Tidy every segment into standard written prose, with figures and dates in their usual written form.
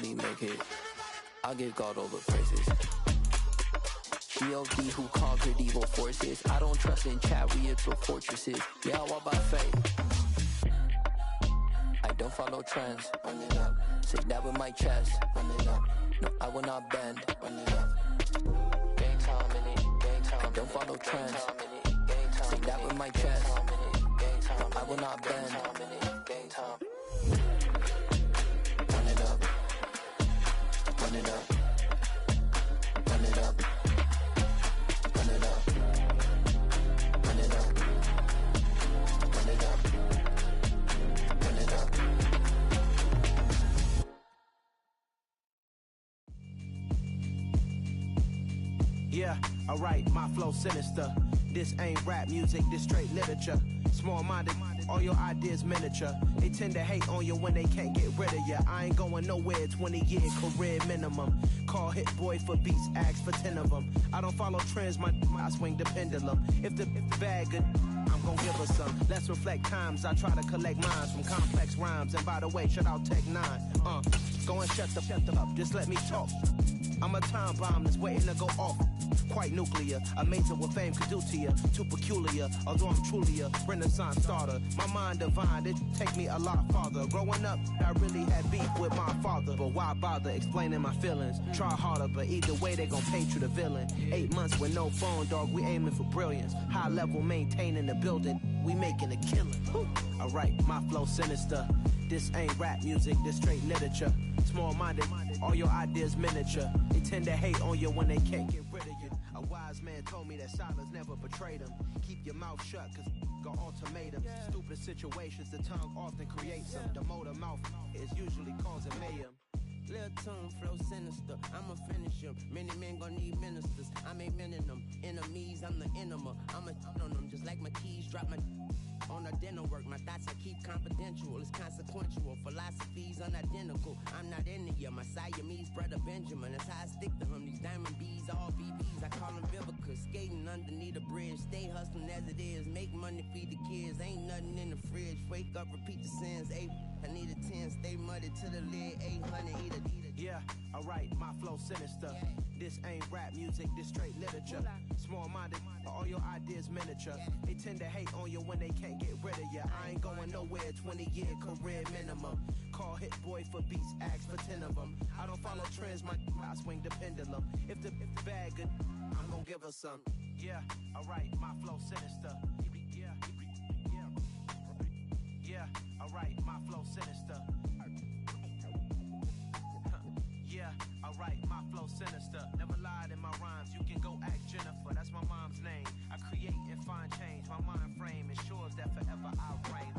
money make it. I give God all the praises. G.O.D. who conquered evil forces. I don't trust in chat, we build fortresses. Yeah, I walk by faith. I don't follow trends. Run it up. Say that with my chest. Run it up. No, I will not bend. Run it up. Gang time in it. Gang time. I don't follow trends. Say that with my chest. No, I will not bend. Gang time. Run it up. Run it up. Run it up. Run it up. Run it up. Run it up. Run it up. Yeah, alright, my flow sinister. This ain't rap music, this straight literature. Small-minded, all your ideas miniature. They tend to hate on you when they can't get rid of you. I ain't going nowhere, 20-year career minimum. Call Hit Boy for beats, ask for 10 of them. I don't follow trends, I swing the pendulum. If the bag good, I'm gon' give her some. Let's reflect times, I try to collect minds from complex rhymes. And by the way, shout out Tech 9. Go and shut the up, just let me talk. I'm a time bomb that's waiting to go off. Quite nuclear, amazing what fame could do to you. Too peculiar, although I'm truly a renaissance starter. My mind divine, it take me a lot farther. Growing up, I really had beef with my father. But why bother explaining my feelings? Try harder, but either way they gon' paint you the villain. 8 months with no phone, dog, we aiming for brilliance. High level maintaining the building, we making a killing. Alright, my flow sinister. This ain't rap music, this straight literature. Small-minded, all your ideas miniature. They tend to hate on you when they can't get rid of you. A wise man told me that silence never betrayed him. Keep your mouth shut, cause got ultimatums. Stupid situations, the tongue often creates them. The motor mouth is usually causing mayhem. Lil' tune, flow sinister, I'ma finish him. Many men gon' need ministers, I'm a men in them. Enemies, I'm the enema, I'ma on them. Just like my keys, drop my on a dental work. My thoughts I keep confidential, it's consequential. Philosophies unidentical, I'm not into you. My Siamese brother Benjamin, that's how I stick to him. These diamond bees, all BBs, I call them Vivica. Skating underneath a bridge, stay hustling as it is. Make money, feed the kids, ain't nothing in the fridge. Wake up, repeat the sins, I need a 10, stay muddy to the lid, 800, eat a. Yeah, alright, my flow sinister. This ain't rap music, this straight literature. Small-minded, all your ideas miniature. They tend to hate on you when they can't get rid of you. I ain't going nowhere, 20-year career minimum. Call Hit Boy for beats, ask for 10 of them. I don't follow trends, I swing the pendulum. If the bag good, I'm gon' give her some. Yeah, alright, my flow sinister. Yeah, alright, my flow sinister. Yeah, alright, my flow sinister. Never lied in my rhymes, you can go ask Jennifer. That's my mom's name. I create and find change. My mind frame ensures that forever I reign.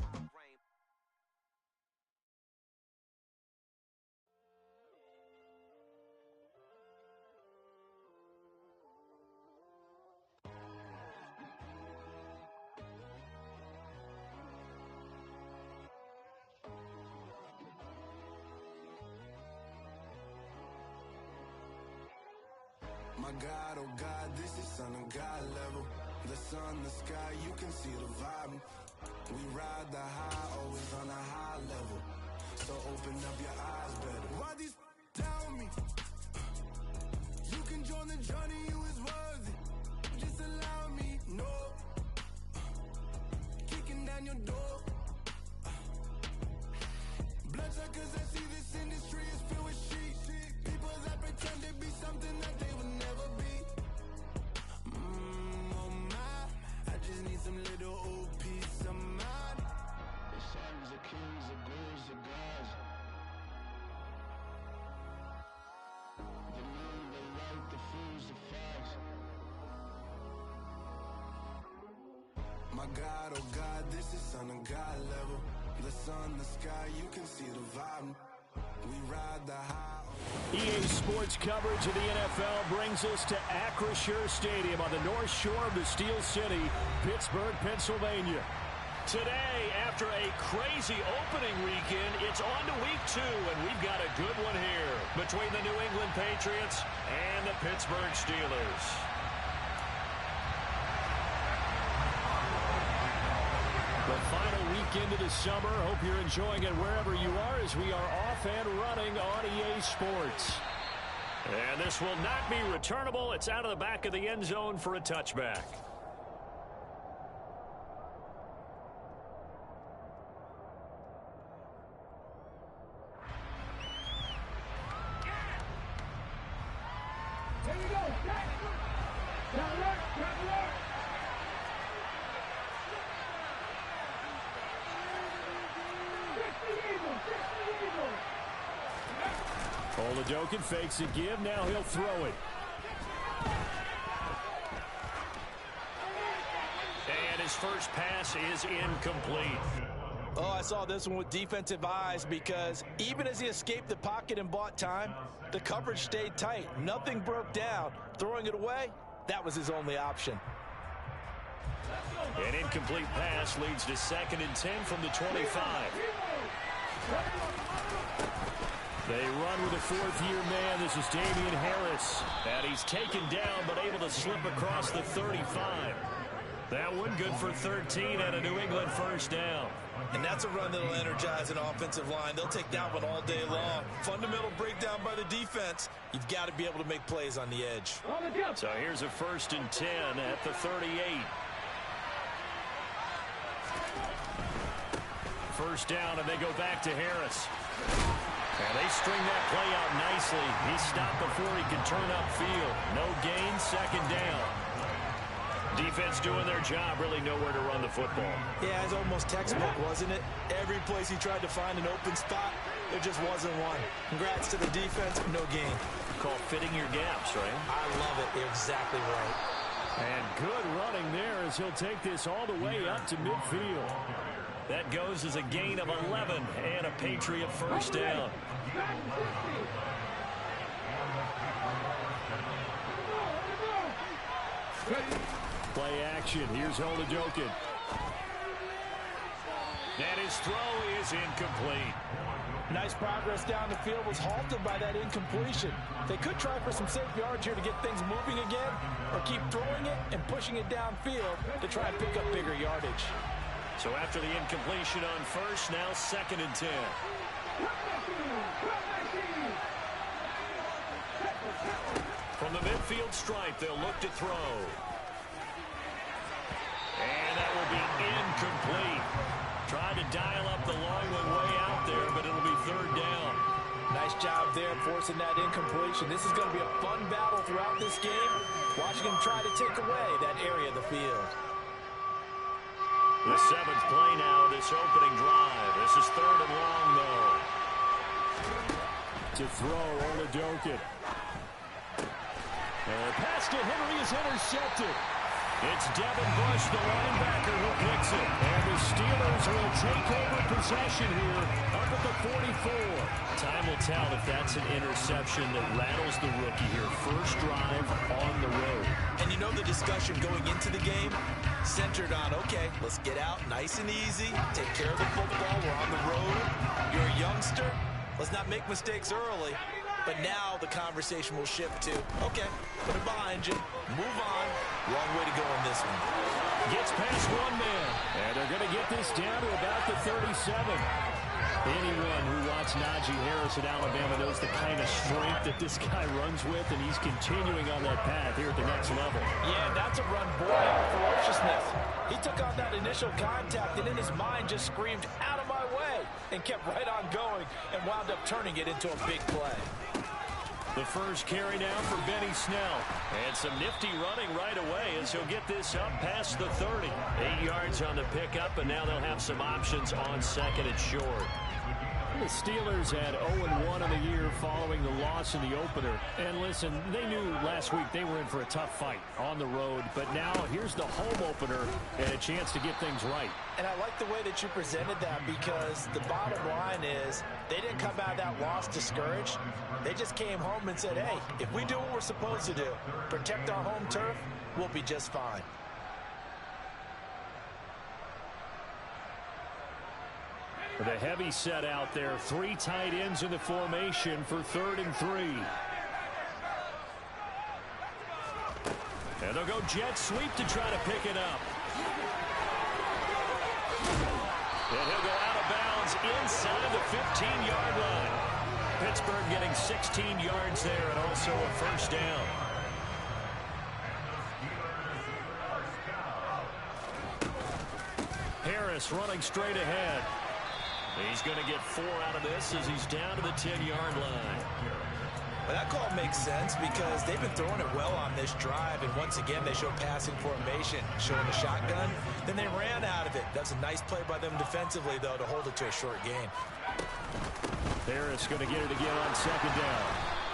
My God, oh God, this is Son of God level. The sun, the sky, you can see the vibe. We ride the high, always on a high level. So open up your eyes better. Why these tell me? You can join the journey, you is worthy. Just allow me, no. Kicking down your door. Bloodshot cause I see this industry is filled with shit. People that pretend to be something that they would never be. Oh my, I just need some little old peace of mind. The sons of kings, the bulls, the gods. The moon, the light, the fools, the facts. My God, oh God, this is Son of God level. The sun, the sky, you can see the vibe. We ride the high. EA Sports coverage of the NFL brings us to Acrisure Stadium on the north shore of the Steel City, Pittsburgh, Pennsylvania. Today, after a crazy opening weekend, it's on to week 2, and we've got a good one here between the New England Patriots and the Pittsburgh Steelers. The final weekend of the summer. Hope you're enjoying it wherever you are as we are off and running on EA Fox Sports. And this will not be returnable. It's out of the back of the end zone for a touchback. Here we go. Oladokin fakes a give. Now he'll throw it. And his first pass is incomplete. Oh, I saw this one with defensive eyes because even as he escaped the pocket and bought time, the coverage stayed tight. Nothing broke down. Throwing it away, that was his only option. An incomplete pass leads to 2nd and 10 from the 25. They run with a fourth-year man. This is Damian Harris. And he's taken down but able to slip across the 35. That one good for 13 and a New England first down. And that's a run that'll energize an offensive line. They'll take that one all day long. Fundamental breakdown by the defense. You've got to be able to make plays on the edge. So here's a 1st and 10 at the 38. First down, and they go back to Harris. And they string that play out nicely. He stopped before he could turn upfield. No gain, 2nd down. Defense doing their job, really nowhere to run the football. Yeah, it's almost textbook, wasn't it? Every place he tried to find an open spot, there just wasn't one. Congrats to the defense, no gain. Called fitting your gaps, right? I love it. You're exactly right. And good running there as he'll take this all the way up to midfield. That goes as a gain of 11 and a Patriot first down. Play action. Here's Oladokin. And his throw is incomplete. Nice progress down the field was halted by that incompletion. They could try for some safe yards here to get things moving again, or keep throwing it and pushing it downfield to try and pick up bigger yardage. So after the incompletion on first, now 2nd and 10. From the midfield stripe, they'll look to throw. And that will be incomplete. Tried to dial up the long one way out there, but it'll be 3rd down. Nice job there forcing that incompletion. This is going to be a fun battle throughout this game. Watching him try to take away that area of the field. The 7th play now, this opening drive. This is 3rd and long, though. To throw, Oladokin. And the pass to Henry is intercepted. It's Devin Bush, the linebacker, who picks it. And the Steelers will take over possession here up at the 44. Time will tell if that's an interception that rattles the rookie here. First drive on the road. And you know the discussion going into the game centered on, okay, let's get out nice and easy, take care of the football, we're on the road. You're a youngster, let's not make mistakes early. But now the conversation will shift to, okay, put it behind you, move on. Long way to go on this one. Gets past one man, and they're going to get this down to about the 37. Anyone who watched Najee Harris at Alabama knows the kind of strength that this guy runs with, and he's continuing on that path here at the next level. Yeah, that's a run born out of ferociousness. He took on that initial contact, and in his mind just screamed, out of my way, and kept right on going and wound up turning it into a big play. The first carry now for Benny Snell. And some nifty running right away as he'll get this up past the 30. 8 yards on the pickup, and now they'll have some options on 2nd and short. The Steelers had 0-1 in the year following the loss in the opener. And listen, they knew last week they were in for a tough fight on the road. But now here's the home opener and a chance to get things right. And I like the way that you presented that because the bottom line is they didn't come out of that loss discouraged. They just came home and said, hey, if we do what we're supposed to do, protect our home turf, we'll be just fine. The heavy set out there. 3 tight ends in the formation for 3rd and 3. And they'll go jet sweep to try to pick it up. And he'll go out of bounds inside the 15-yard line. Pittsburgh getting 16 yards there and also a first down. Harris running straight ahead. He's going to get 4 out of this as he's down to the 10-yard line. Well, that call makes sense because they've been throwing it well on this drive, and once again they show passing formation, showing the shotgun. Then they ran out of it. That's a nice play by them defensively, though, to hold it to a short gain. Harris going to get it again on second down.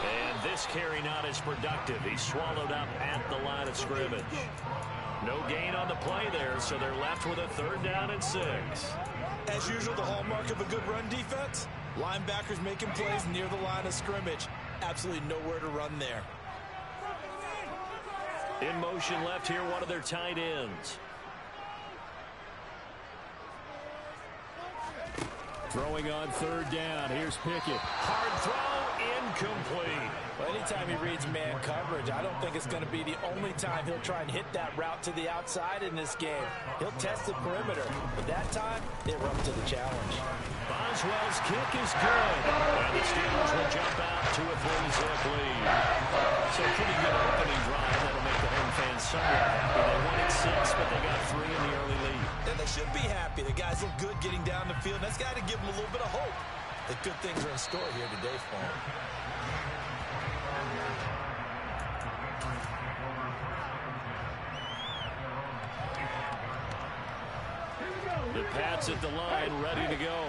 And this carry not as productive. He's swallowed up at the line of scrimmage. No gain on the play there, so they're left with a 3rd down and 6. As usual, the hallmark of a good run defense, linebackers making plays near the line of scrimmage. Absolutely nowhere to run there. In motion left here, one of their tight ends. Throwing on 3rd down. Here's Pickett. Hard throw, incomplete. Well, anytime he reads man coverage, I don't think it's going to be the only time he'll try and hit that route to the outside in this game. He'll test the perimeter, but that time, they were up to the challenge. Boswell's kick is good. And the Steelers will jump out to a 3-zip lead. So pretty good opening drive. That'll make the home fans somewhat happy. They won at 6, but they got 3 in the early lead. And they should be happy. The guys look good getting down the field. That's got to give them a little bit of hope that good things are in store here today for them. The Pats at the line, ready to go.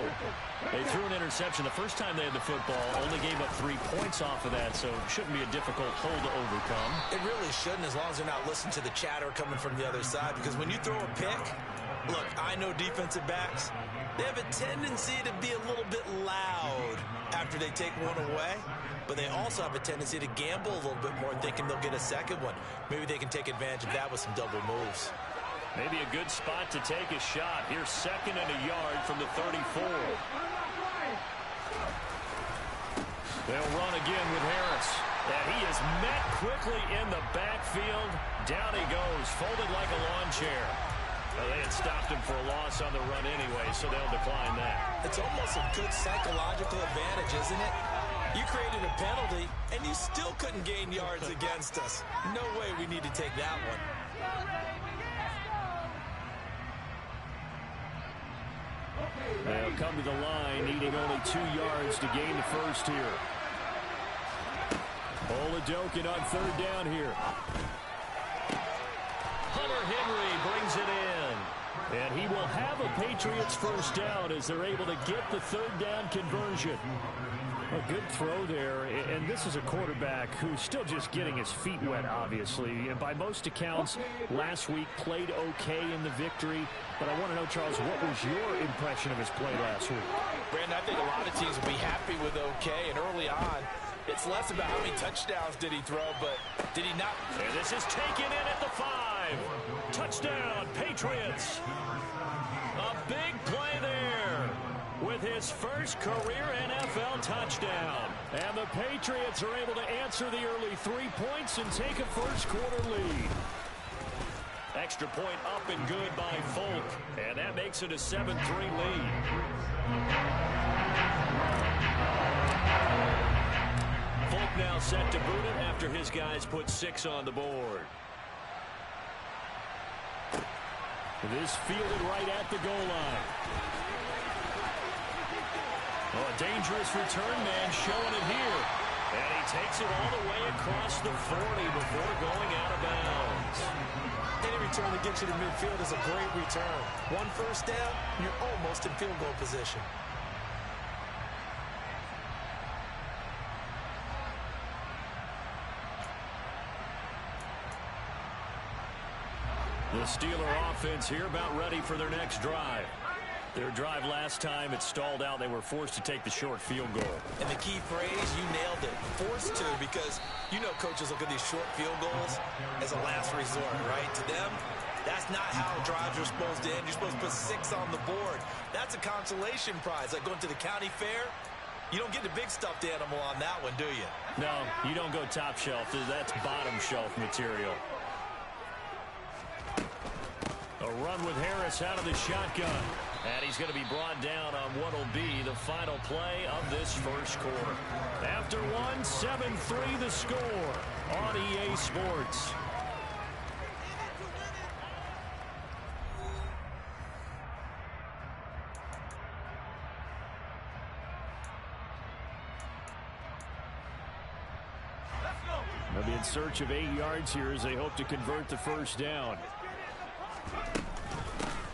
They threw an interception the first time they had the football, only gave up 3 points off of that, so it shouldn't be a difficult hole to overcome. It really shouldn't, as long as they're not listening to the chatter coming from the other side, because when you throw a pick, look, I know defensive backs, they have a tendency to be a little bit loud after they take one away, but they also have a tendency to gamble a little bit more, thinking they'll get a second one. Maybe they can take advantage of that with some double moves. Maybe a good spot to take a shot. Here's 2nd and a yard from the 34. They'll run again with Harris. And he is met quickly in the backfield. Down he goes, folded like a lawn chair. Well, they had stopped him for a loss on the run anyway, so they'll decline that. It's almost a good psychological advantage, isn't it? You created a penalty, and you still couldn't gain yards against us. No way we need to take that one. They'll come to the line, needing only 2 yards to gain the first here. Oladokin on 3rd down here. Hunter Henry brings it in. And he will have a Patriots first down as they're able to get the 3rd down conversion. A good throw there, and this is a quarterback who's still just getting his feet wet, obviously. And by most accounts, last week played okay in the victory. But I want to know, Charles, what was your impression of his play last week? Brandon, I think a lot of teams will be happy with okay, and early on, it's less about how many touchdowns did he throw, but did he not? And this is taken in at the 5. Touchdown, Patriots. A big play there with his first career NFL touchdown. And the Patriots are able to answer the early 3 points and take a first-quarter lead. Extra point up and good by Folk, and that makes it a 7-3 lead. Folk now set to boot it after his guys put 6 on the board. This fielded right at the goal line. Oh, a dangerous return man showing it here. And he takes it all the way across the 40 before going out of bounds. Any return that gets you to midfield is a great return. 1 first down, you're almost in field goal position. The Steeler offense here about ready for their next drive. Their drive last time, it stalled out. They were forced to take the short field goal. And the key phrase, you nailed it. Forced to, because you know coaches look at these short field goals as a last resort, right? To them, that's not how drives are supposed to end. You're supposed to put 6 on the board. That's a consolation prize. Like going to the county fair, you don't get the big stuffed animal on that one, do you? No, you don't go top shelf. That's bottom shelf material. A run with Harris out of the shotgun. And he's going to be brought down on what will be the final play of this first quarter. After one, 7-3 the score on EA Sports. They'll be in search of 8 yards here as they hope to convert the first down.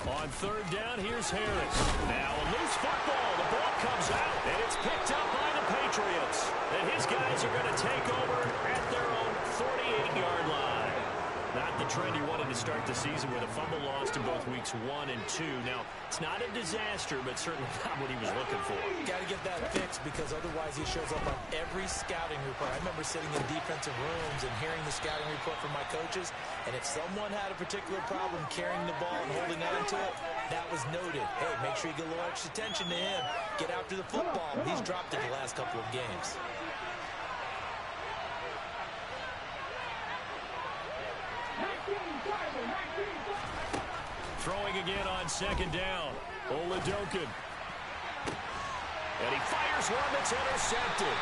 On third down, here's Harris. Now a loose football. The ball comes out, and it's picked up by the Patriots. And his guys are going to take over at their own 48-yard line. Not the trend he wanted to start the season with a fumble lost in both weeks 1 and 2. Now, it's not a disaster, but certainly not what he was looking for. Got to get that fixed because otherwise he shows up on every scouting report. I remember sitting in defensive rooms and hearing the scouting report from my coaches, and if someone had a particular problem carrying the ball and holding on to it, that was noted. Hey, make sure you get a little extra attention to him. Get after the football. He's dropped it the last couple of games. Throwing again on second down. Oladokun. And he fires one that's intercepted.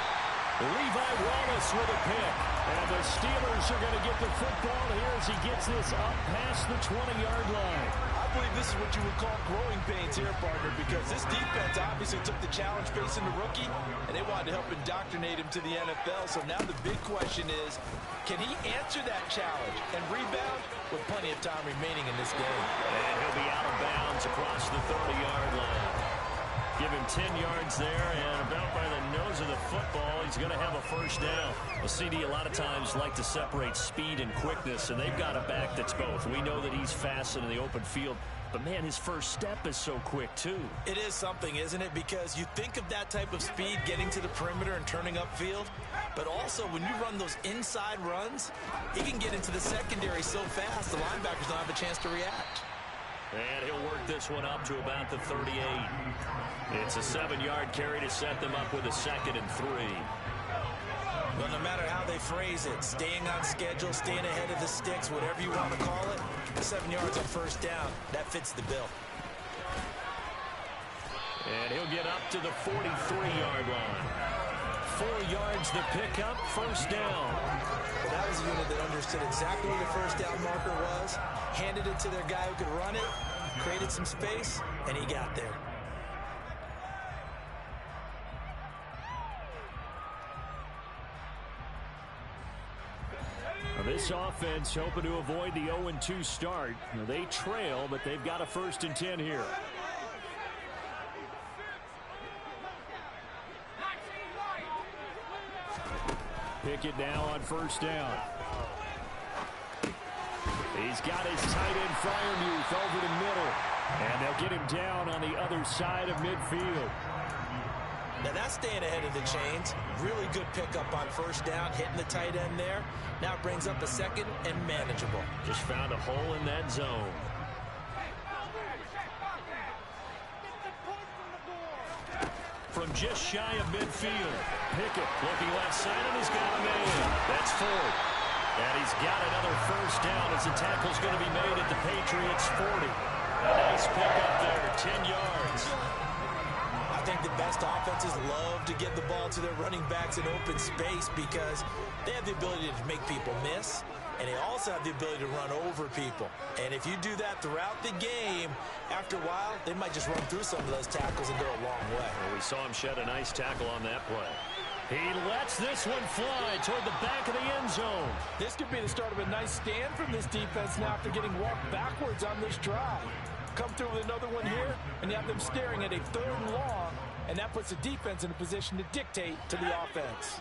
Levi Wallace with a pick. And the Steelers are going to get the football here as he gets this up past the 20-yard line. I believe this is what you would call growing pains here, partner, because this defense obviously took the challenge facing the rookie, and they wanted to help indoctrinate him to the NFL. So now the big question is, can he answer that challenge and rebound with plenty of time remaining in this game? And he'll be out of bounds across the 30-yard line. Give him 10 yards there, and about by the nose of the football, he's going to have a first down. Well, CD a lot of times like to separate speed and quickness, and they've got a back that's both. We know that he's fast in the open field, but, man, his first step is so quick, too. It is something, isn't it? Because you think of that type of speed getting to the perimeter and turning upfield, but also when you run those inside runs, he can get into the secondary so fast the linebackers don't have a chance to react. And he'll work this one up to about the 38. It's a 7-yard carry to set them up with a 2nd and 3. Well, no matter how they phrase it, staying on schedule, staying ahead of the sticks, whatever you want to call it, 7 yards on first down, that fits the bill. And he'll get up to the 43-yard line. 4 yards the pickup, first down. Well, that was a unit that understood exactly where the first down marker was, handed it to their guy who could run it, created some space, and he got there. This offense hoping to avoid the 0-2 start. They trail, but they've got a 1st and 10 here. Pickett now on first down. He's got his tight end Freiermuth over the middle. And they'll get him down on the other side of midfield. Now that's staying ahead of the chains. Really good pickup on first down, hitting the tight end there. Now it brings up a 2nd and manageable. Just found a hole in that zone. From just shy of midfield, Pickett looking left side and he's got a man. That's Ford. And he's got another first down as the tackle's going to be made at the Patriots 40. A nice pickup there, 10 yards. I think the best offenses love to get the ball to their running backs in open space because they have the ability to make people miss, and they also have the ability to run over people. And if you do that throughout the game, after a while, they might just run through some of those tackles and go a long way. Well, we saw him shed a nice tackle on that play. He lets this one fly toward the back of the end zone. This could be the start of a nice stand from this defense now after getting walked backwards on this drive. Come through with another one here, and you have them staring at a 3rd and long, and that puts the defense in a position to dictate to the offense.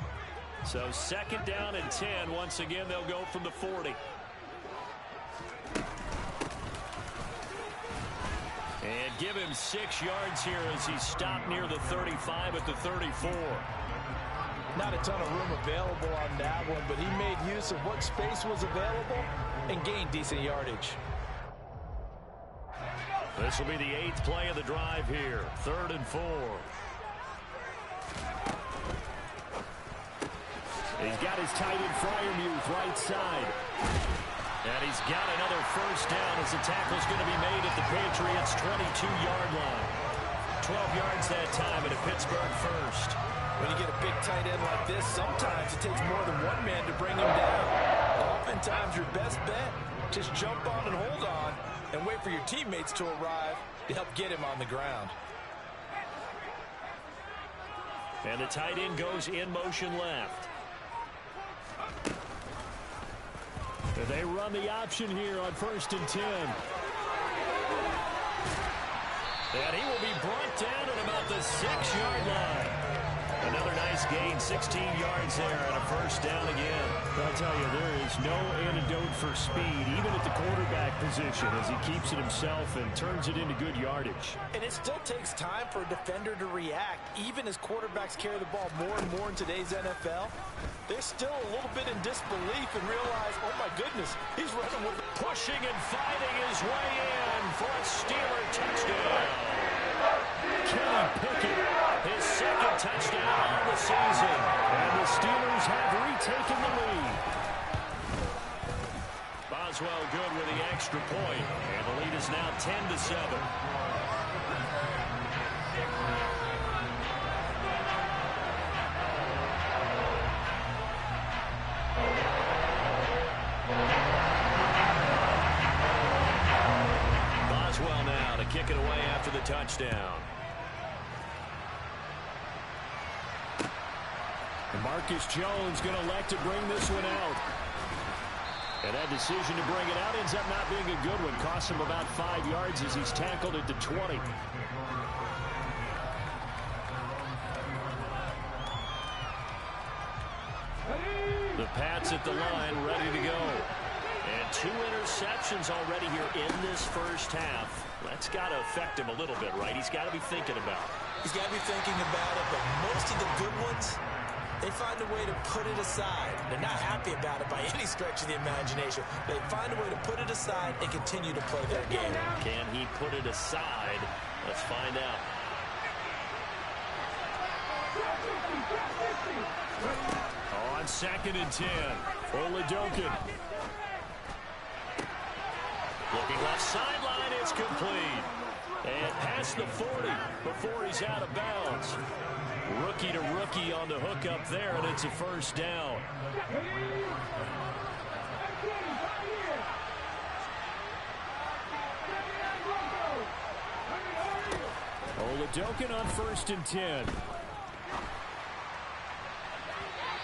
So 2nd down and 10. Once again, they'll go from the 40. And give him 6 yards here as he stopped near the 35 at the 34. Not a ton of room available on that one, but he made use of what space was available and gained decent yardage. This will be the 8th play of the drive here. 3rd and 4. He's got his tight end Freiermuth right side. And he's got another first down as the tackle's going to be made at the Patriots' 22-yard line. 12 yards that time at a Pittsburgh first. When you get a big tight end like this, sometimes it takes more than one man to bring him down. Oftentimes, your best bet, just jump on and hold on and wait for your teammates to arrive to help get him on the ground. And the tight end goes in motion left. They run the option here on 1st and 10. And he will be brought down at about the 6-yard line. Another nice gain, 16 yards there, and a first down again. I'll tell you, there is no antidote for speed, even at the quarterback position, as he keeps it himself and turns it into good yardage. And it still takes time for a defender to react, even as quarterbacks carry the ball more and more in today's NFL. They're still a little bit in disbelief and realize, oh my goodness, he's running with pushing and fighting his way in for a Steeler touchdown. Kenny Pickett, his second touchdown of the season. And the Steelers have retaken the lead. Boswell good with the extra point, and the lead is now 10-7. Boswell now to kick it away after the touchdown. And Marcus Jones going to elect to bring this one out. And that decision to bring it out ends up not being a good one. Costs him about 5 yards as he's tackled at the 20. The Pats at the line, ready to go. And 2 interceptions already here in this first half. That's got to affect him a little bit, right? He's got to be thinking about it. He's got to be thinking about it, but most of the good ones, they find a way to put it aside. They're not happy about it by any stretch of the imagination. They find a way to put it aside and continue to play their game. Can he put it aside? Let's find out. On 2nd and 10, Oladokin. Looking left sideline, it's complete. And past the 40 before he's out of bounds. Rookie to rookie on the hook up there, and it's a first down. Oladokin on 1st and 10.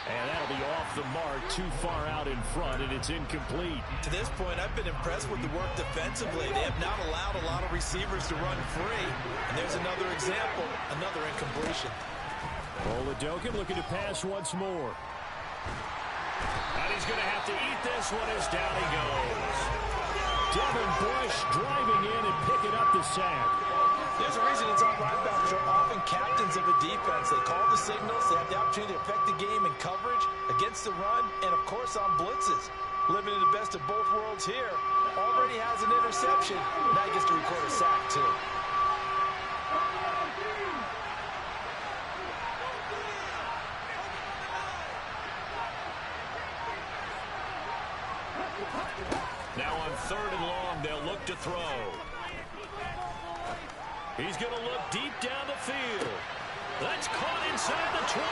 And that'll be off the mark, too far out in front, and it's incomplete. To this point, I've been impressed with the work defensively. They have not allowed a lot of receivers to run free. And there's another example, another incompletion. Oladokin looking to pass once more. And he's going to have to eat this one as down he goes. Devin Bush driving in and picking up the sack. There's a reason inside linebackers are often captains of a defense. They call the signals. They have the opportunity to affect the game in coverage, against the run, and, of course, on blitzes. Living in the best of both worlds here. Already has an interception. Now he gets to record a sack, too. Now on 3rd and long, they'll look to throw. He's going to look deep down the field. That's caught inside the 20.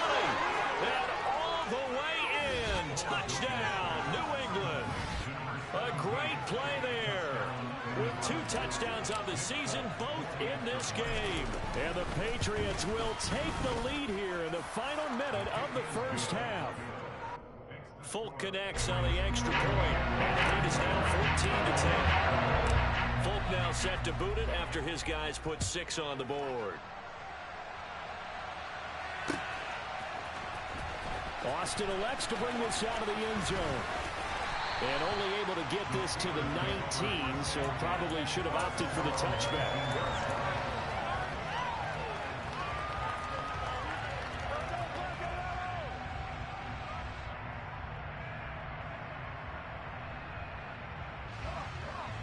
And all the way in. Touchdown, New England. A great play there. With 2 touchdowns on the season, both in this game. And the Patriots will take the lead here in the final minute of the first half. Folk connects on the extra point. And the lead is now 14-10. Folk now set to boot it after his guys put 6 on the board. Austin elects to bring this out of the end zone. And only able to get this to the 19, so probably should have opted for the touchback.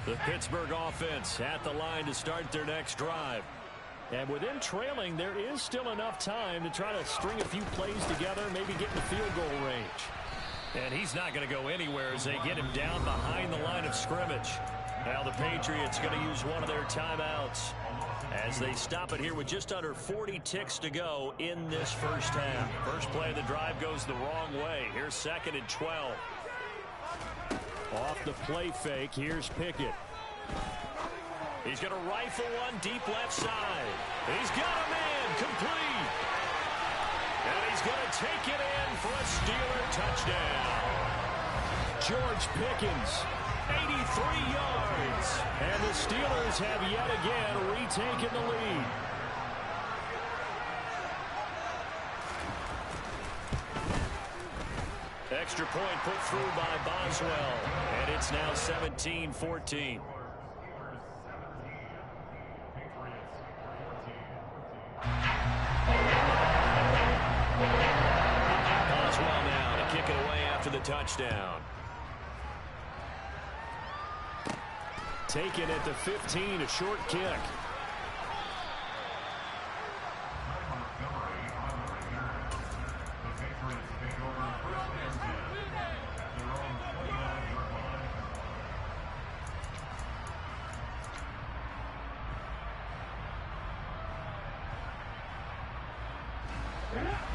The Pittsburgh offense at the line to start their next drive. And within trailing, there is still enough time to try to string a few plays together, maybe get in the field goal range. And he's not going to go anywhere as they get him down behind the line of scrimmage. Now the Patriots going to use one of their timeouts as they stop it here with just under 40 ticks to go in this first half. First play of the drive goes the wrong way. Here's 2nd and 12. Off the play fake, here's Pickett. He's going to rifle one deep left side. He's got a man complete. And he's going to take it in for a Steeler touchdown. George Pickens, 83 yards. And the Steelers have yet again retaken the lead. Extra point put through by Boswell. And it's now 17-14. Boswell now to kick it away after the touchdown. Taken at the 15, a short kick.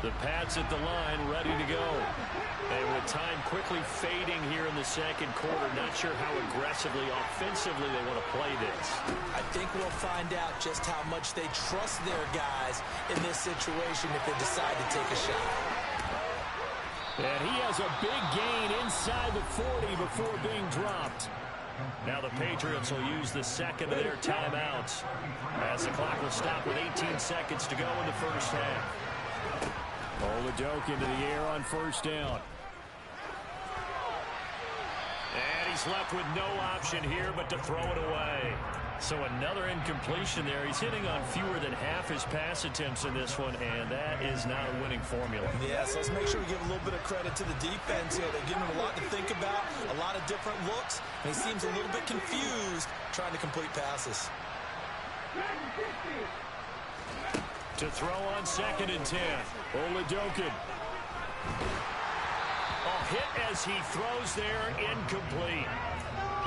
The Pats at the line, ready to go. And with time quickly fading here in the second quarter, not sure how aggressively, offensively they want to play this. I think we'll find out just how much they trust their guys in this situation if they decide to take a shot. And he has a big gain inside the 40 before being dropped. Now the Patriots will use the second of their timeouts as the clock will stop with 18 seconds to go in the first half. Oladoke into the air on first down. And he's left with no option here but to throw it away. So another incompletion there. He's hitting on fewer than half his pass attempts in this one, and that is not a winning formula. Yeah, so let's make sure we give a little bit of credit to the defense here. They're giving him a lot to think about, a lot of different looks, and he seems a little bit confused trying to complete passes. To throw on 2nd and 10. Oladoke. Hit as he throws there, incomplete.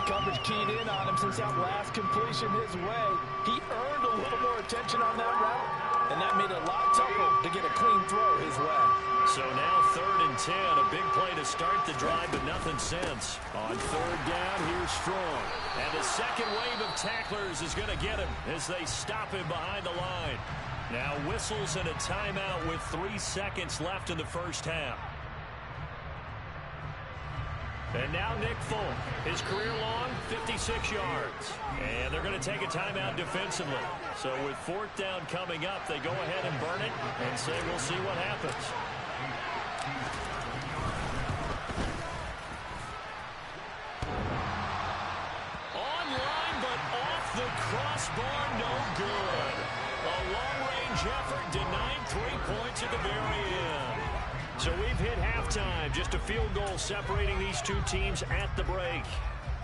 The coverage keyed in on him since that last completion his way. He earned a little more attention on that route, and that made it a lot tougher to get a clean throw his way. So now 3rd and 10, a big play to start the drive, but nothing since. On 3rd down, here's Strong. And the second wave of tacklers is going to get him as they stop him behind the line. Now whistles and a timeout with 3 seconds left in the first half. And now Nick Folk, his career long, 56 yards. And they're going to take a timeout defensively. So with 4th down coming up, they go ahead and burn it and say we'll see what happens. Online, but off the crossbar, no good. A long-range effort denied 3 points at the very end. So we've hit halftime. Just a field goal separating these two teams at the break.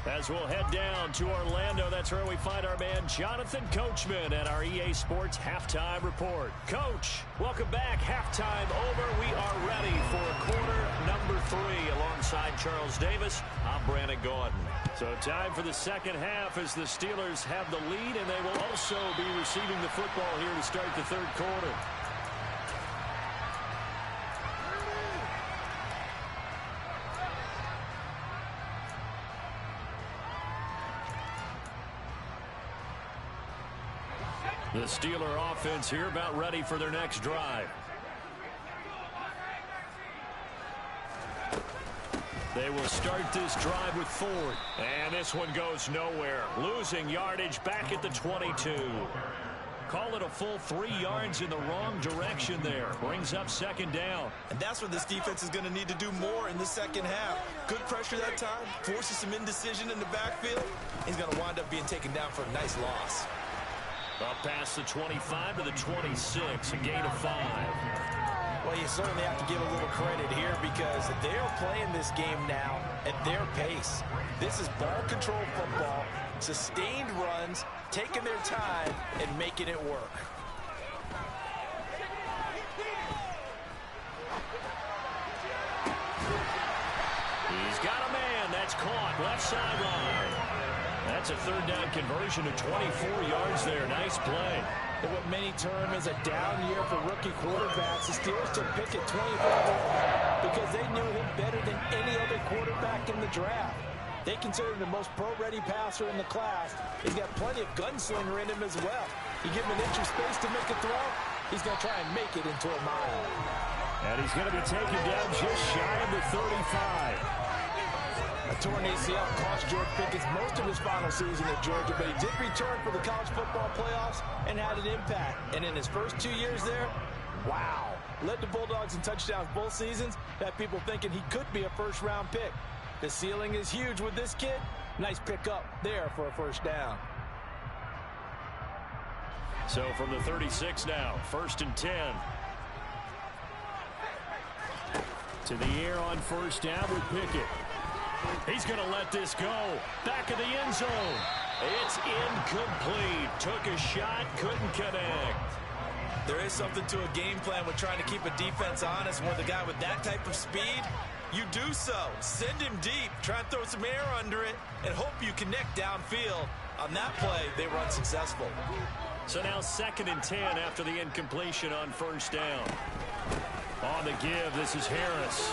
As we'll head down to Orlando, that's where we find our man Jonathan Coachman at our EA Sports Halftime Report. Coach, welcome back. Halftime over. We are ready for quarter number 3 alongside Charles Davis. I'm Brandon Gordon. So time for the second half as the Steelers have the lead, and they will also be receiving the football here to start the third quarter. The Steeler offense here about ready for their next drive. They will start this drive with Ford. And this one goes nowhere. Losing yardage back at the 22. Call it a full 3 yards in the wrong direction there. Brings up 2nd down. And that's what this defense is going to need to do more in the second half. Good pressure that time. Forces some indecision in the backfield. He's going to wind up being taken down for a nice loss. Up past the 25 to the 26, a gain of 5. Well, you certainly have to give a little credit here because they're playing this game now at their pace. This is ball control football, sustained runs, taking their time, and making it work. He's got a man. That's caught. Left sideline. That's a third down conversion of 24 yards there. Nice play. And what many term is a down year for rookie quarterbacks, the Steelers took Pickett 24 because they knew him better than any other quarterback in the draft. They consider him the most pro-ready passer in the class. He's got plenty of gunslinger in him as well. You give him an inch of space to make a throw, he's going to try and make it into a mile. And he's going to be taken down just shy of the 35. A torn ACL cost George Pickens most of his final season at Georgia, but he did return for the college football playoffs and had an impact. And in his first 2 years there, wow, led the Bulldogs in touchdowns both seasons. Had people thinking he could be a first-round pick. The ceiling is huge with this kid. Nice pickup there for a first down. So from the 36 now, 1st and 10. To the air on first down with Pickett. He's going to let this go. Back of the end zone. It's incomplete. Took a shot, couldn't connect. There is something to a game plan with trying to keep a defense honest. When the guy with that type of speed, you do so. Send him deep. Try and throw some air under it and hope you connect downfield. On that play, they were unsuccessful. So now 2nd and 10 after the incompletion on first down. On the give, this is Harris.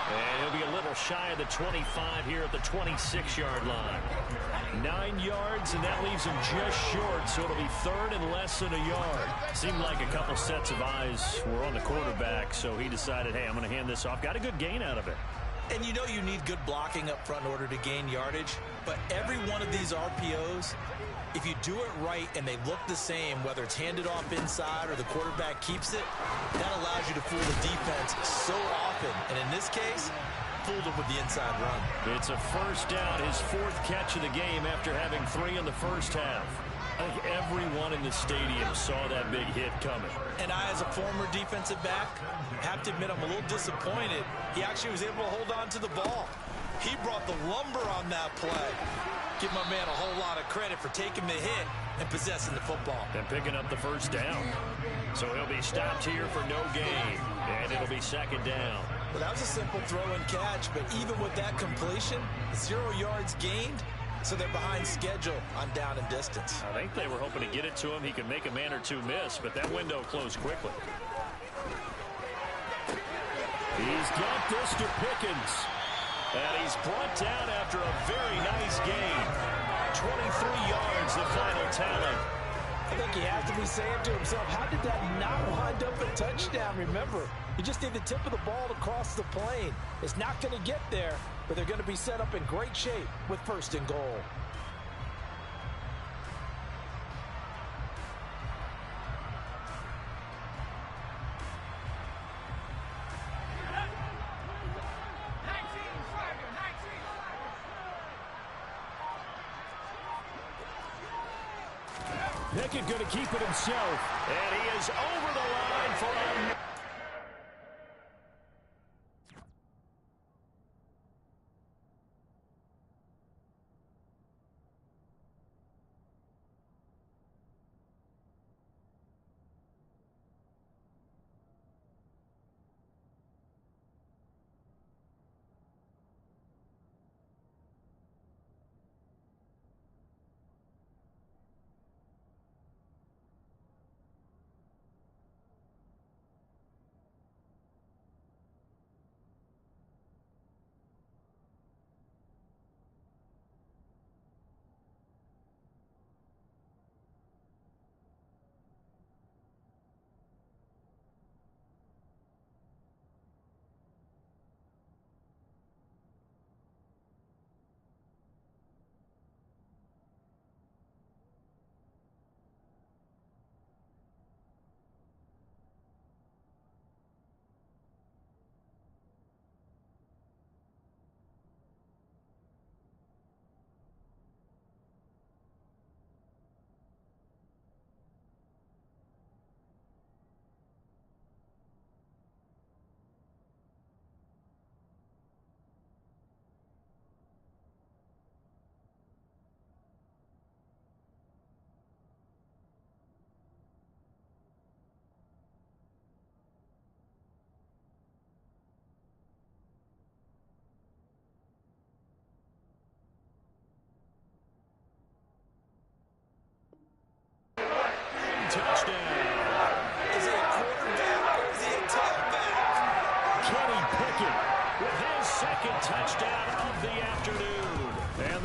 And he'll be a little shy of the 25 here at the 26-yard line. 9 yards, and that leaves him just short, so it'll be 3rd and less than a yard. Seemed like a couple sets of eyes were on the quarterback, so he decided, hey, I'm going to hand this off. Got a good gain out of it. And you know you need good blocking up front in order to gain yardage, but every one of these RPOs, if you do it right and they look the same, whether it's handed off inside or the quarterback keeps it, that allows you to fool the defense so often. And in this case, fooled them with the inside run. It's a first down, his 4th catch of the game after having 3 in the first half. I think everyone in the stadium saw that big hit coming. And I, as a former defensive back, have to admit I'm a little disappointed. He actually was able to hold on to the ball. He brought the lumber on that play. Give my man a whole lot of credit for taking the hit and possessing the football. And picking up the first down. So he'll be stopped here for no gain. And it'll be 2nd down. Well, that was a simple throw and catch, but even with that completion, 0 yards gained, so they're behind schedule on down and distance. I think they were hoping to get it to him. He could make a man or two miss, but that window closed quickly. He's got this to Pickens. And he's brought down after a very nice gain. 23 yards, the final tally. I think he has to be saying to himself, how did that not wind up a touchdown? Remember, you just need the tip of the ball to cross the plane. It's not going to get there, but they're going to be set up in great shape with 1st and goal. Pickett going to keep it himself. And he is over the line for a...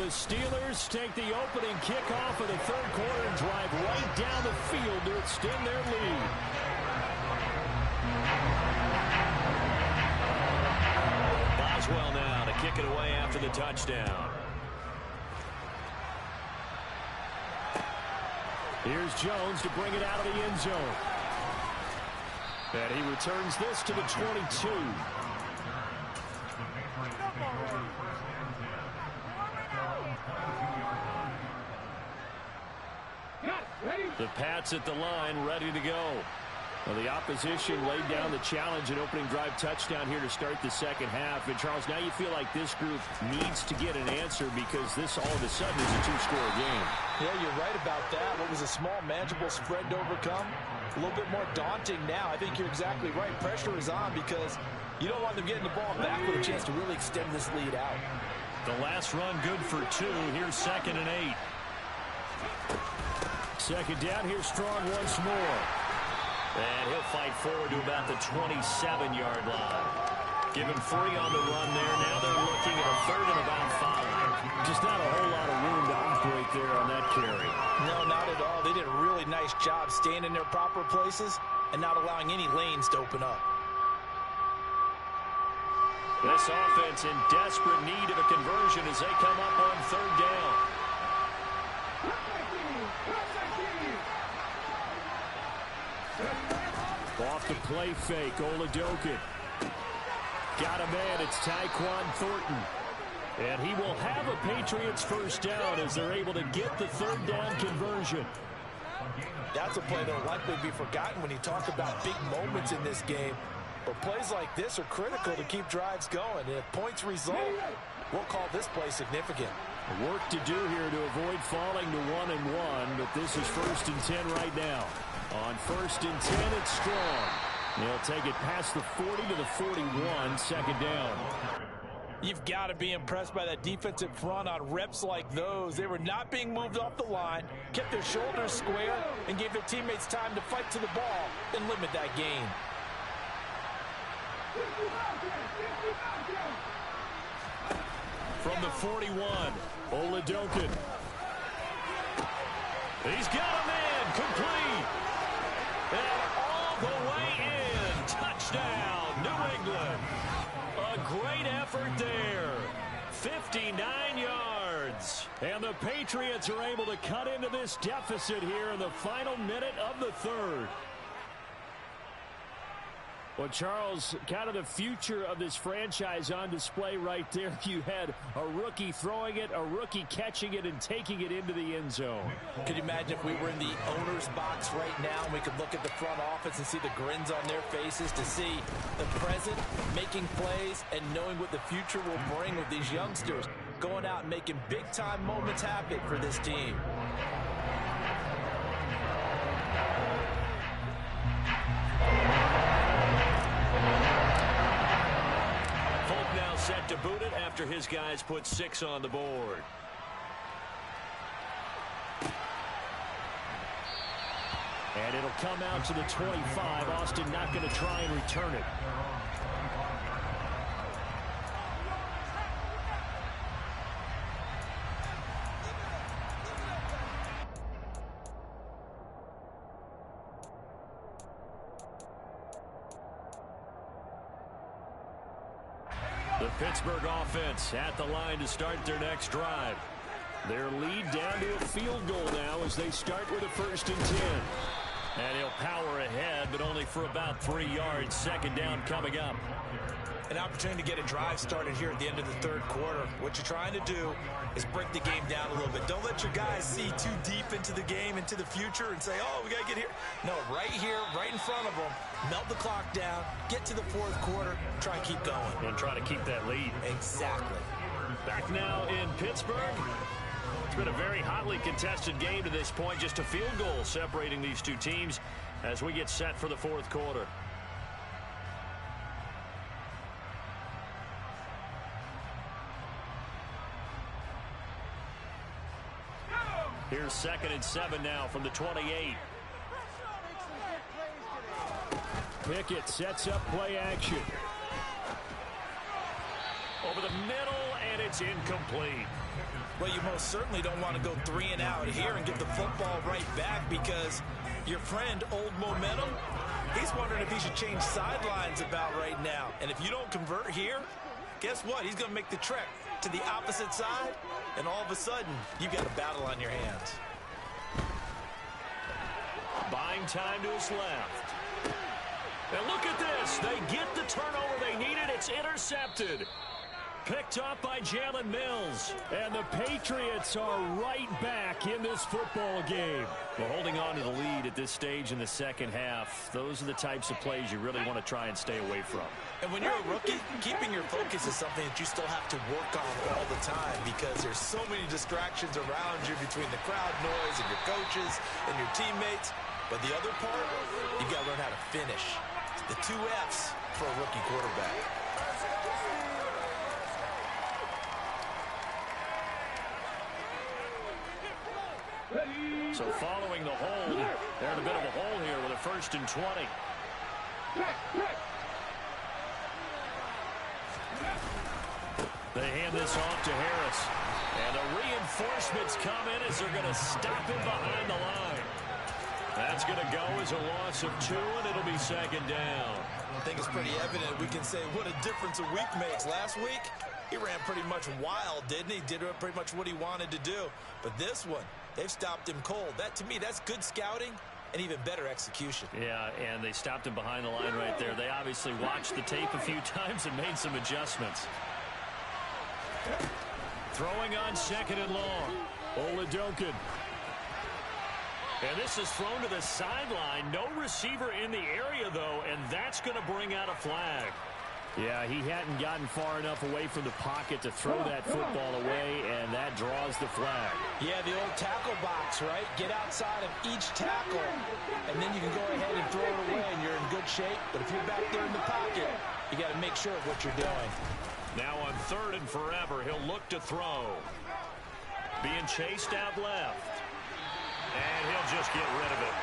the Steelers take the opening kickoff of the third quarter and drive right down the field to extend their lead. Boswell now to kick it away after the touchdown. Here's Jones to bring it out of the end zone. And he returns this to the 22. The Pats at the line, ready to go. Well, the opposition laid down the challenge and opening drive touchdown here to start the second half. And, Charles, now you feel like this group needs to get an answer because this all of a sudden is a two-score game. Yeah, you're right about that. What was a small, manageable spread to overcome? A little bit more daunting now. I think you're exactly right. Pressure is on because you don't want them getting the ball back with a chance to really extend this lead out. The last run good for 2. Here's 2nd and 8. Second down, here's Strong once more. And he'll fight forward to about the 27-yard line. Give him 3 on the run there. Now they're looking at a 3rd and about 5. Just not a whole lot of room to operate there on that carry. No, not at all. They did a really nice job staying in their proper places and not allowing any lanes to open up. This offense in desperate need of a conversion as they come up on 3rd down. Off the play fake, Oladokin. Got a man, it's Tyquan Thornton. And he will have a Patriots first down as they're able to get the 3rd down conversion. That's a play that will likely be forgotten when you talk about big moments in this game. But plays like this are critical to keep drives going. And if points result, we'll call this play significant. Work to do here to avoid falling to 1-1, but this is 1st and 10 right now. On 1st and 10, it's Strong. He'll take it past the 40 to the 41, 2nd down. You've got to be impressed by that defensive front on reps like those. They were not being moved off the line, kept their shoulders square, and gave their teammates time to fight to the ball and limit that gain. From the 41, Oladokin. He's got a man, complete. And all the way in. Touchdown, New England. A great effort there. 59 yards. And the Patriots are able to cut into this deficit here in the final minute of the 3rd. Well, Charles, kind of the future of this franchise on display right there. You had a rookie throwing it, a rookie catching it, and taking it into the end zone. Could you imagine if we were in the owner's box right now and we could look at the front office and see the grins on their faces, to see the present making plays and knowing what the future will bring with these youngsters going out and making big-time moments happen for this team. Set to boot it after his guys put 6 on the board. And it'll come out to the 25. Austin not going to try and return it. The Pittsburgh offense at the line to start their next drive. Their lead down to a field goal now as they start with a 1st and 10. And he'll power ahead, but only for about 3 yards. 2nd down coming up. An opportunity to get a drive started here at the end of the 3rd quarter. What you're trying to do is break the game down a little bit. Don't let your guys see too deep into the game, into the future, and say, oh, we got to get here. No, right here, right in front of them, melt the clock down, get to the 4th quarter, try and keep going. And try to keep that lead. Exactly. Back now in Pittsburgh. It's been a very hotly contested game to this point. Just a field goal separating these two teams as we get set for the 4th quarter. Here's 2nd and 7 now from the 28. Pickett sets up play action. Over the middle, and it's incomplete. Well, you most certainly don't want to go 3 and out here and give the football right back, because your friend, Old Momentum, he's wondering if he should change sidelines about right now. And if you don't convert here, guess what? He's going to make the trek to the opposite side, and all of a sudden, you've got a battle on your hands. Buying time to his left. And look at this. They get the turnover they needed. It's intercepted. Picked up by Jalen Mills. And the Patriots are right back in this football game. Well, holding on to the lead at this stage in the second half, those are the types of plays you really want to try and stay away from. And when you're a rookie, keeping your focus is something that you still have to work on all the time, because there's so many distractions around you between the crowd noise and your coaches and your teammates. But the other part, you got to learn how to finish. The 2 F's for a rookie quarterback. So following the hold, they're in a bit of a hole here with a 1st and 20. They hand this off to Harris. And the reinforcements come in as they're going to stop him behind the line. That's going to go as a loss of 2, and it'll be 2nd down. I think it's pretty evident. We can say what a difference a week makes. Last week, he ran pretty much wild, didn't he? Did pretty much what he wanted to do. But this one, they've stopped him cold. That, to me, that's good scouting and even better execution. Yeah, and they stopped him behind the line right there. They obviously watched the tape a few times and made some adjustments. Throwing on 2nd and long. Oladokun. And this is thrown to the sideline. No receiver in the area, though, and that's going to bring out a flag. Yeah, he hadn't gotten far enough away from the pocket to throw that football away, and that draws the flag. Yeah, the old tackle box, right? Get outside of each tackle, and then you can go ahead and throw it away, and you're in good shape. But if you're back there in the pocket, you got to make sure of what you're doing. Now on 3rd and forever, he'll look to throw. Being chased out left. And he'll just get rid of it.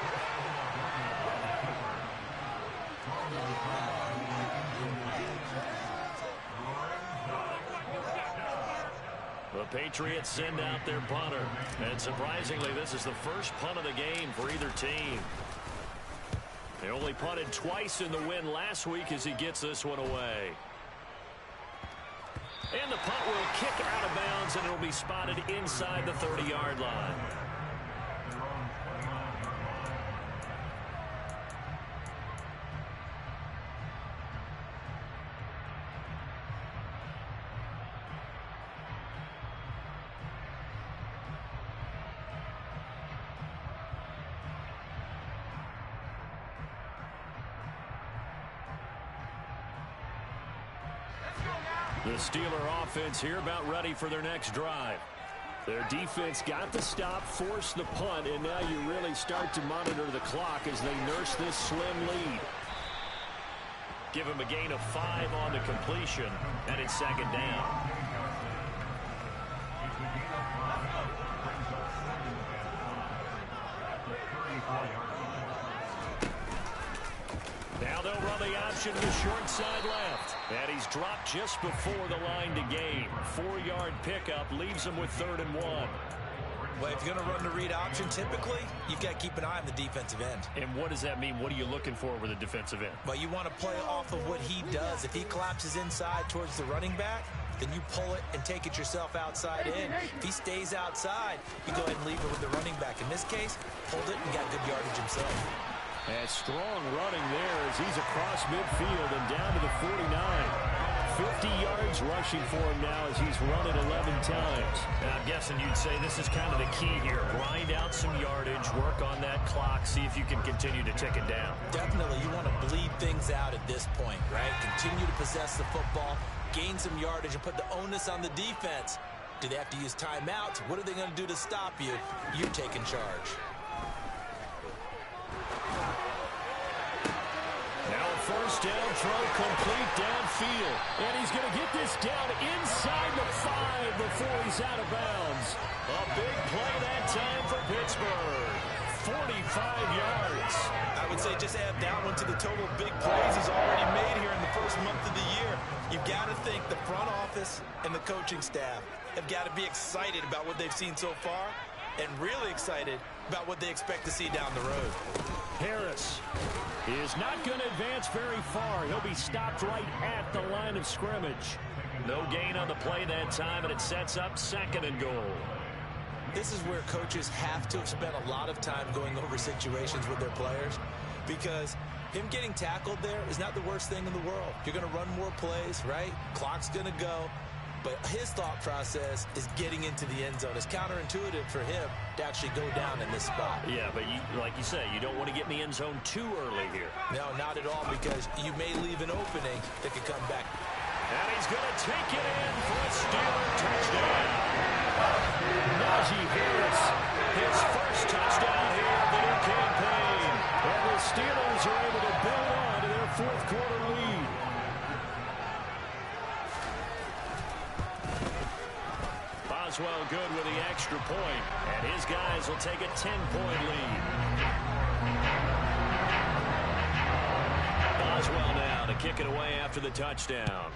The Patriots send out their punter. And surprisingly, this is the first punt of the game for either team. They only punted twice in the win last week as he gets this one away. And the punt will kick out of bounds, and it will be spotted inside the 30-yard line. The Steeler offense here about ready for their next drive. Their defense got the stop, forced the punt, and now you really start to monitor the clock as they nurse this slim lead. Give him a gain of 5 on the completion, and it's 2nd down. Now they'll run the option to the short side left. And he's dropped just before the line to gain. 4-yard pickup leaves him with 3rd and 1. Well, if you're going to run the read option, typically, you've got to keep an eye on the defensive end. And what does that mean? What are you looking for with a defensive end? Well, you want to play off of what he does. If he collapses inside towards the running back, then you pull it and take it yourself outside in. If he stays outside, you go ahead and leave it with the running back. In this case, pulled it and got good yardage himself. And strong running there as he's across midfield and down to the 49. 50 yards rushing for him now as he's run it 11 times. Now, I'm guessing you'd say this is kind of the key here. Grind out some yardage, work on that clock, see if you can continue to tick it down. Definitely. You want to bleed things out at this point, right? Continue to possess the football, gain some yardage, and put the onus on the defense. Do they have to use timeouts? What are they going to do to stop you? You're taking charge. Now a first down throw complete downfield. And he's going to get this down inside the 5 before he's out of bounds. A big play that time for Pittsburgh. 45 yards. I would say just add that one to the total big plays he's already made here in the first month of the year. You've got to think the front office and the coaching staff have got to be excited about what they've seen so far and really excited about what they expect to see down the road. Harris is not going to advance very far. He'll be stopped right at the line of scrimmage. No gain on the play that time, and it sets up 2nd and goal. This is where coaches have to have spent a lot of time going over situations with their players, because him getting tackled there is not the worst thing in the world. You're going to run more plays, right? Clock's going to go. But his thought process is getting into the end zone. It's counterintuitive for him to actually go down in this spot. Yeah, but like you say, you don't want to get in the end zone too early here. No, not at all, because you may leave an opening that could come back. And he's going to take it in for a Steeler touchdown. Najee Harris, his first touchdown here of the new campaign. And the Steelers are able to build on to their 4th quarter lead. Boswell good with the extra point, and his guys will take a 10-point lead. Boswell now to kick it away after the touchdown.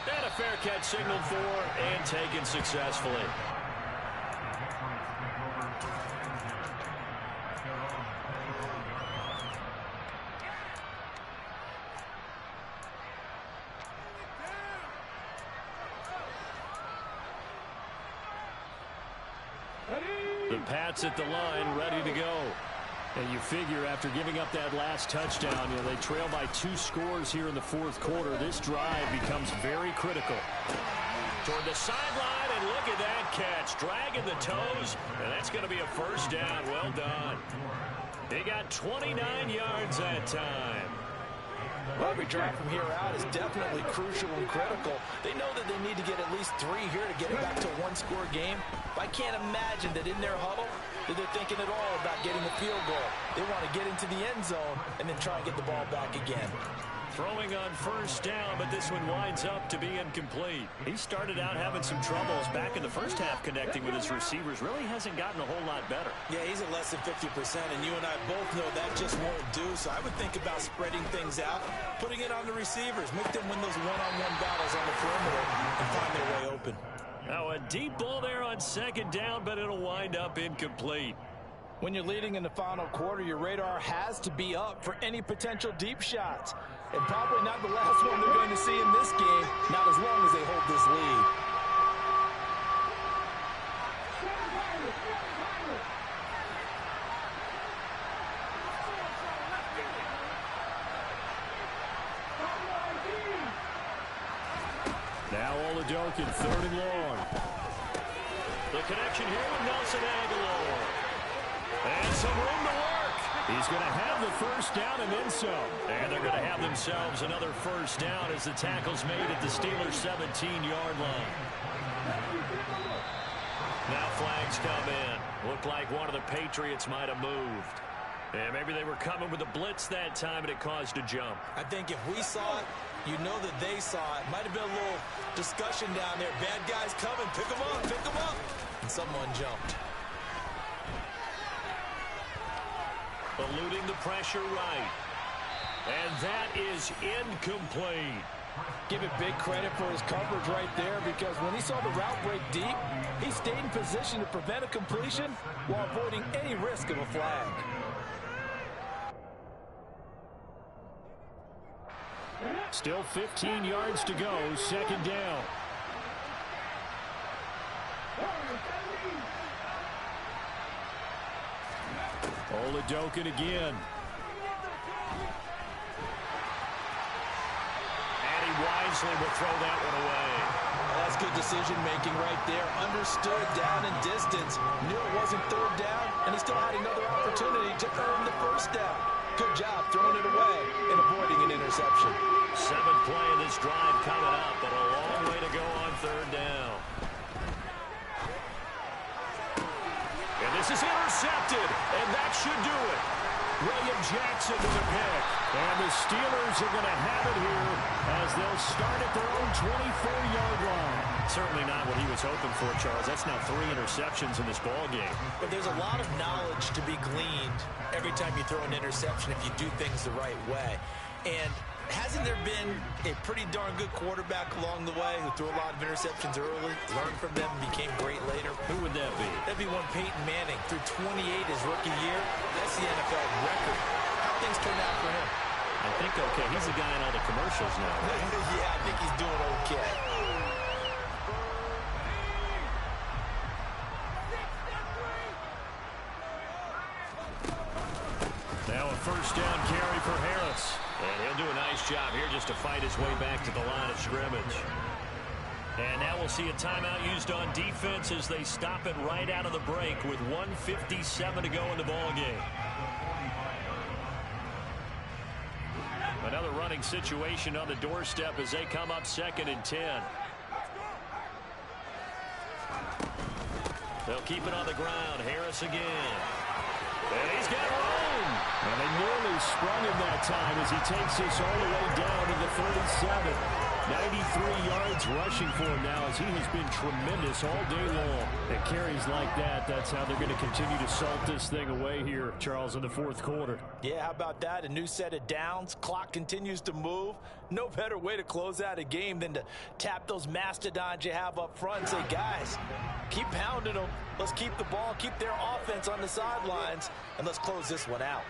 And a fair catch signaled for and taken successfully. The Pats at the line, ready to go. And you figure after giving up that last touchdown, they trail by 2 scores here in the 4th quarter. This drive becomes very critical. Toward the sideline, and look at that catch. Dragging the toes, and that's going to be a first down. Well done. They got 29 yards that time. Well, every drive from here out is definitely crucial and critical. They know that they need to get at least 3 here to get it back to a 1-score game. But I can't imagine that in their huddle that they're thinking at all about getting a field goal. They want to get into the end zone and then try and get the ball back again. Throwing on first down, but this one winds up to be incomplete. He started out having some troubles back in the first half connecting with his receivers. Really hasn't gotten a whole lot better. Yeah, he's at less than 50%, and you and I both know that just won't do. So I would think about spreading things out, putting it on the receivers, make them win those one-on-one battles on the perimeter and find their way open. Now a deep ball there on 2nd down, but it'll wind up incomplete. When you're leading in the final quarter, your radar has to be up for any potential deep shots. And probably not the last one they're going to see in this game, not as long as they hold this lead. Now Oladokin, 3rd and long. The connection here with Nelson Aguilar. And some room to work. He's going to have the first down and then some. And they're going to have themselves another first down as the tackle's made at the Steelers' 17-yard line. Now flags come in. Looked like one of the Patriots might have moved. And maybe they were coming with a blitz that time and it caused a jump. I think if we saw it, you know that they saw it. Might have been a little discussion down there. Bad guys coming. Pick them up. Pick them up. And someone jumped. Eluding the pressure right. And that is incomplete. Give it big credit for his coverage right there, because when he saw the route break deep, he stayed in position to prevent a completion while avoiding any risk of a flag. Still 15 yards to go, 2nd down. Oladokin again. And he wisely will throw that one away. Well, that's good decision-making right there. Understood down and distance. Knew it wasn't 3rd down, and he still had another opportunity to earn the first down. Good job throwing it away and avoiding an interception. 7th play of this drive coming up, but a long way to go on 3rd down. And this is intercepted, and that should do it. William Jackson with a pick. And the Steelers are going to have it here as they'll start at their own 24-yard line. Certainly not what he was hoping for, Charles. That's now 3 interceptions in this ball game. But there's a lot of knowledge to be gleaned every time you throw an interception if you do things the right way. And hasn't there been a pretty darn good quarterback along the way who threw a lot of interceptions early, learned from them, and became great later? Who would that be? That'd be one Peyton Manning. Threw 28 his rookie year. That's the NFL record. How things turned out for him? I think okay. He's the guy in all the commercials now, right? Yeah, I think he's doing okay. Now a first down carry for Harris. And he'll do a nice job here just to fight his way back to the line of scrimmage. And now we'll see a timeout used on defense as they stop it right out of the break with 1:57 to go in the ballgame. Another running situation on the doorstep as they come up 2nd and 10. They'll keep it on the ground. Harris again. And he's got room. And they nearly sprung him that time as he takes this all the way down to the 37. 93 yards rushing for him now as he has been tremendous all day long. And carries like that, that's how they're going to continue to salt this thing away here, Charles, in the 4th quarter. Yeah, how about that? A new set of downs. Clock continues to move. No better way to close out a game than to tap those mastodons you have up front and say, guys, keep pounding them. Let's keep the ball, keep their offense on the sidelines, and let's close this one out.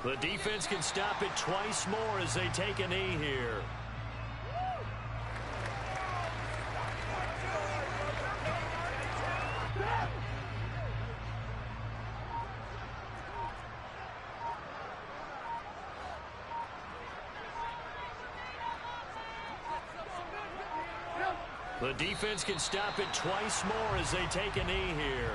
The defense can stop it twice more as they take a knee here. The defense can stop it twice more as they take a knee here.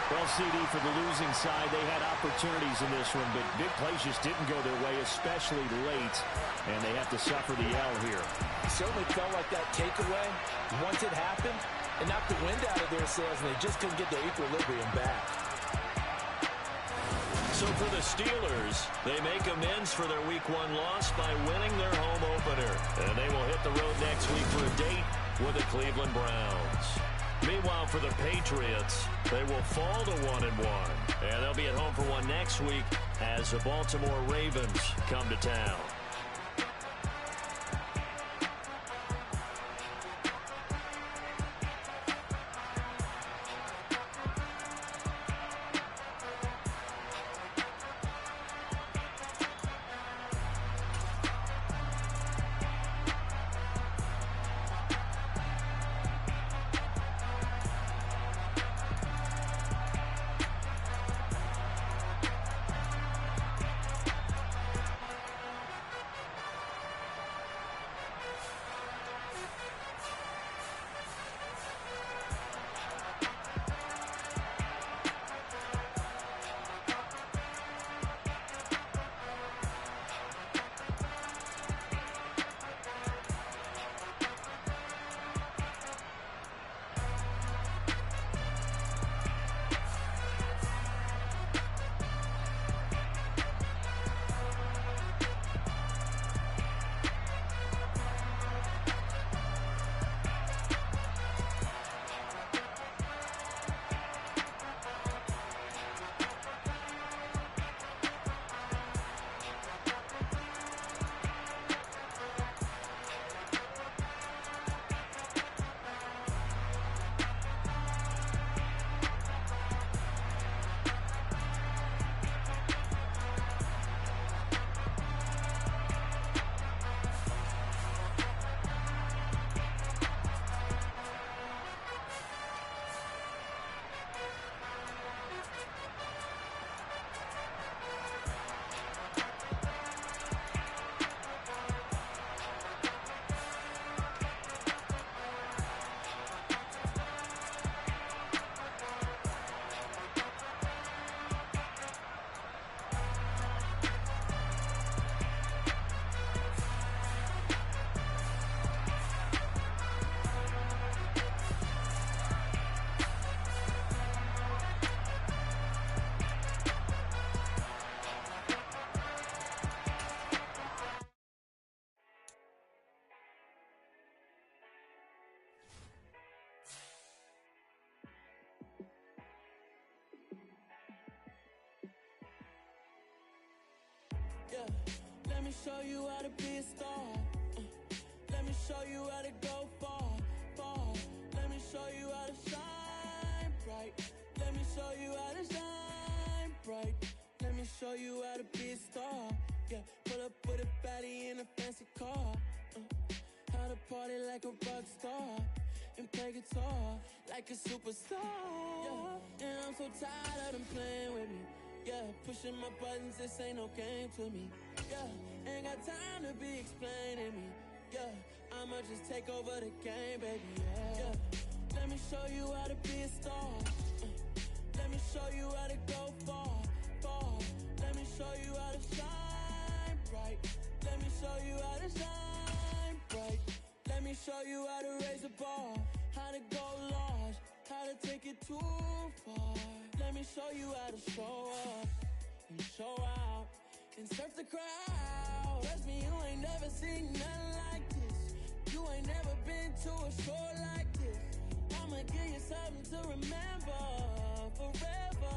Well, CD, for the losing side, they had opportunities in this one, but big plays just didn't go their way, especially late, and they have to suffer the L here. It certainly felt like that takeaway, once it happened, it knocked the wind out of their sails, and they just couldn't get the equilibrium back. So for the Steelers, they make amends for their Week 1 loss by winning their home opener, and they will hit the road next week for a date with the Cleveland Browns. Meanwhile, for the Patriots, they will fall to 1-1, and they'll be at home for one next week as the Baltimore Ravens come to town. me show you how to be a star. Let me show you how to go far, far. Let me show you how to shine bright. Let me show you how to shine bright. Let me show you how to be a star. Yeah, pull up with a baddie in a fancy car. How to party like a rock star and play guitar like a superstar. Yeah, and I'm so tired of them playing with me. Yeah, pushing my buttons, this ain't no game to me. Yeah, ain't got time to be explaining me. Yeah, I'ma just take over the game, baby. Yeah, let me show you how to be a star. Let me show you how to go far, far. Let me show you how to shine bright. Let me show you how to shine bright. Let me show you how to raise a bar, how to go large, how to take it too far. Let me show you how to show up and show out and surf the crowd. Trust me, you ain't never seen nothing like this. You ain't never been to a show like this. I'ma give you something to remember forever.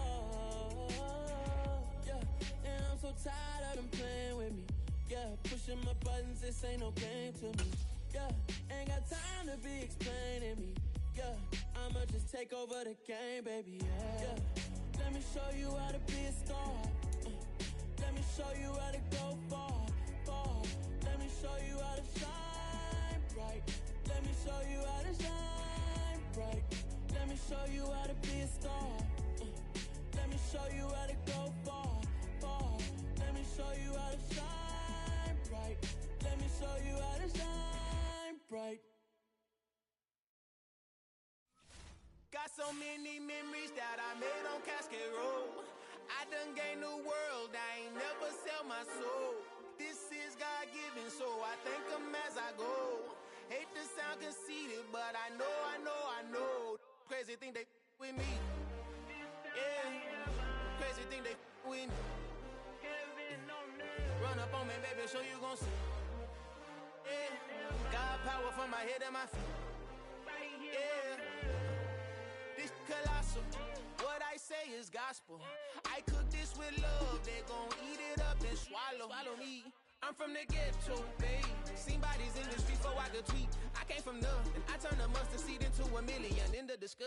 Yeah, and I'm so tired of them playing with me. Yeah, pushing my buttons, this ain't no game to me. Yeah, ain't got time to be explaining me. Yeah, I'ma just take over the game, baby. Yeah, let me show you how to be a star. Let me show you how to go far, far. Let me show you how to shine bright. Let me show you how to shine bright. Let me show you how to be a star. Let me show you how to go far, far. Let me show you how to shine bright. Let me show you how to shine bright. Got so many memories that I made on Cascade Road. I done gained the world, I ain't never sell my soul. This is God-given, so I thank him as I go. Hate to sound conceited, but I know. Crazy thing they with me. Yeah, crazy thing they with me. Run up on me, baby, so you gon' see. Yeah, God power from my head and my feet. Yeah, this colossal. What I say is gospel. I cook this with love. They gon' eat it up and swallow me. I'm from the ghetto, babe. Seen bodies in the streets before I could tweet. I came from nothing. I turned a mustard seed into a million in the discussion.